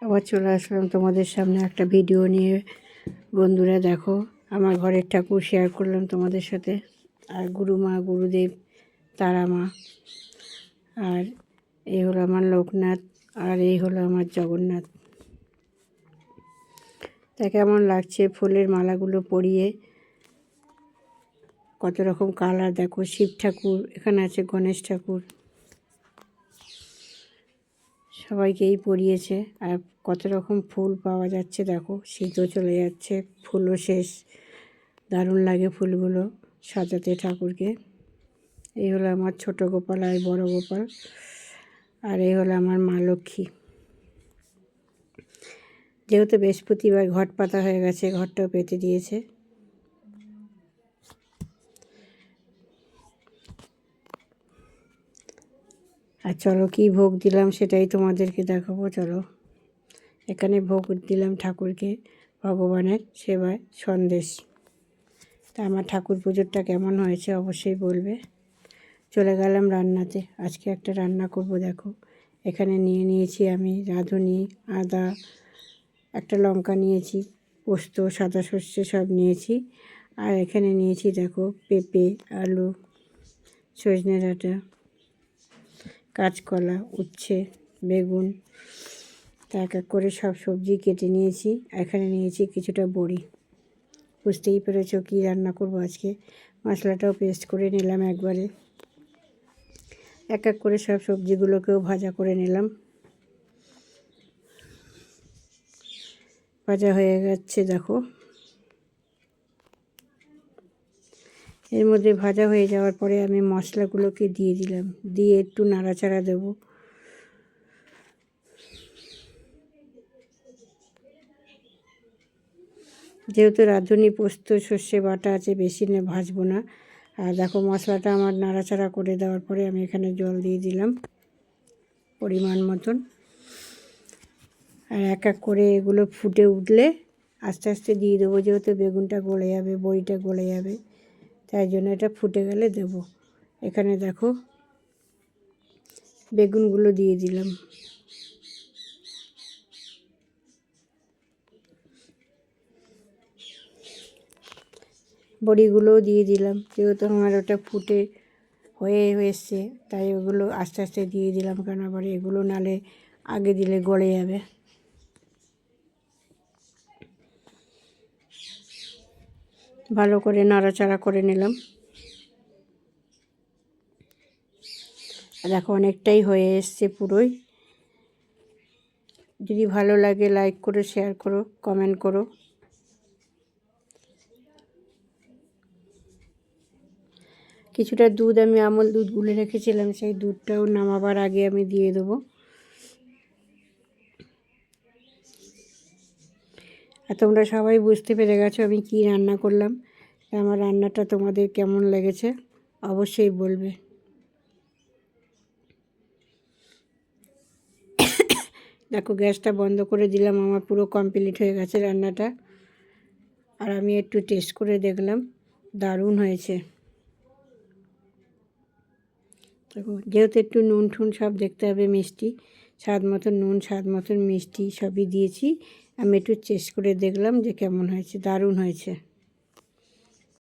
আবার চলে আসলাম তোমাদের সামনে একটা ভিডিও নিয়ে। বন্ধুরা দেখো, আমার ঘরের ঠাকুর শেয়ার করলাম তোমাদের সাথে। আর গুরুমা, গুরুদেব, তারা মা, আর এই হলো আমার লোকনাথ, আর এই হলো আমার জগন্নাথ। তা কেমন লাগছে ফুলের মালাগুলো পরিয়ে, কত রকম কালার দেখো। শিব ঠাকুর এখানে আছে, গণেশ ঠাকুর, সবাইকেই পরিয়েছে। আর কত রকম ফুল পাওয়া যাচ্ছে দেখো, শীতও চলে যাচ্ছে, ফুলও শেষ। দারুণ লাগে ফুলগুলো সাজাতে ঠাকুরকে। এই হলো আমার ছোট গোপাল আর বড় গোপাল, আর এই হলো আমার মা লক্ষ্মী। যেহেতু বৃহস্পতিবার ঘট পাতা হয়ে গেছে, ঘরটাও পেতে দিয়েছে। আর চলো কী ভোগ দিলাম সেটাই তোমাদেরকে দেখাবো। চলো, এখানে ভোগ দিলাম ঠাকুরকে, ভগবানের সেবায় সন্দেশ। তা আমার ঠাকুর পুজোরটা কেমন হয়েছে অবশ্যই বলবে। চলে গেলাম রান্নাতে। আজকে একটা রান্না করব দেখো। এখানে নিয়েছি আমি রাঁধুনি, আদা, একটা লঙ্কা নিয়েছি, পোস্ত, সাদা সর্ষে সব নিয়েছি। আর এখানে নিয়েছি দেখো পেঁপে, আলু, সজনে ডাঁটা, কাঁচকলা, উচ্ছে, বেগুন। তা এক এক করে সব সবজি কেটে নিয়েছি। এখানে নিয়েছি কিছুটা বড়ি। বুঝতেই পেরেছো কী রান্না করব আজকে। মশলাটাও পেস্ট করে নিলাম একবারে। এক এক করে সব সবজিগুলোকেও ভাজা করে নিলাম। ভাজা হয়ে গেছে দেখো। এর মধ্যে ভাজা হয়ে যাওয়ার পরে আমি মশলাগুলোকে দিয়ে দিলাম, দিয়ে একটু নাড়াচাড়া দেব। যেহেতু রাঁধুনি, পোস্ত, সর্ষে বাটা আছে, বেশি ভাজবো না। আর দেখো মশলাটা আমার নাড়াচাড়া করে দেওয়ার পরে আমি এখানে জল দিয়ে দিলাম পরিমাণ মতন। আর এক এক করে এগুলো ফুটে উঠলে আস্তে আস্তে দিয়ে দেবো, যেহেতু বেগুনটা গলে যাবে, বড়িটা গলে যাবে, তাই জন্য এটা ফুটে গেলে দেব। এখানে দেখো বেগুনগুলো দিয়ে দিলাম। বড়িগুলোও দিয়ে দিলাম, যেহেতু আমার ওটা ফুটে হয়ে এসছে, তাই ওগুলো আস্তে আস্তে দিয়ে দিলাম, কেন আবার এগুলো নালে আগে দিলে গলে যাবে। ভালো করে নাড়াচাড়া করে নিলাম। দেখো অনেকটাই হয়ে এসছে পুরোই। যদি ভালো লাগে লাইক করো, শেয়ার করো, কমেন্ট করো। কিছুটা দুধ, আমি আমল দুধ গুলে রেখেছিলাম, সেই দুধটাও নামাবার আগে আমি দিয়ে দেবো। আর তোমরা সবাই বুঝতে পেরে গেছো আমি কি রান্না করলাম। আমার রান্নাটা তোমাদের কেমন লেগেছে অবশ্যই বলবে। দেখো গ্যাসটা বন্ধ করে দিলাম, আমার পুরো কমপ্লিট হয়ে গেছে রান্নাটা। আর আমি একটু টেস্ট করে দেখলাম, দারুণ হয়েছে। দেখো যেহেতু একটু নুন ঠুন সব দেখতে হবে, মিষ্টি স্বাদ মতন নুন, স্বাদ মতন মিষ্টি সবই দিয়েছি। আমি একটু টেস্ট করে দেখলাম যে কেমন হয়েছে। দারুণ হয়েছে।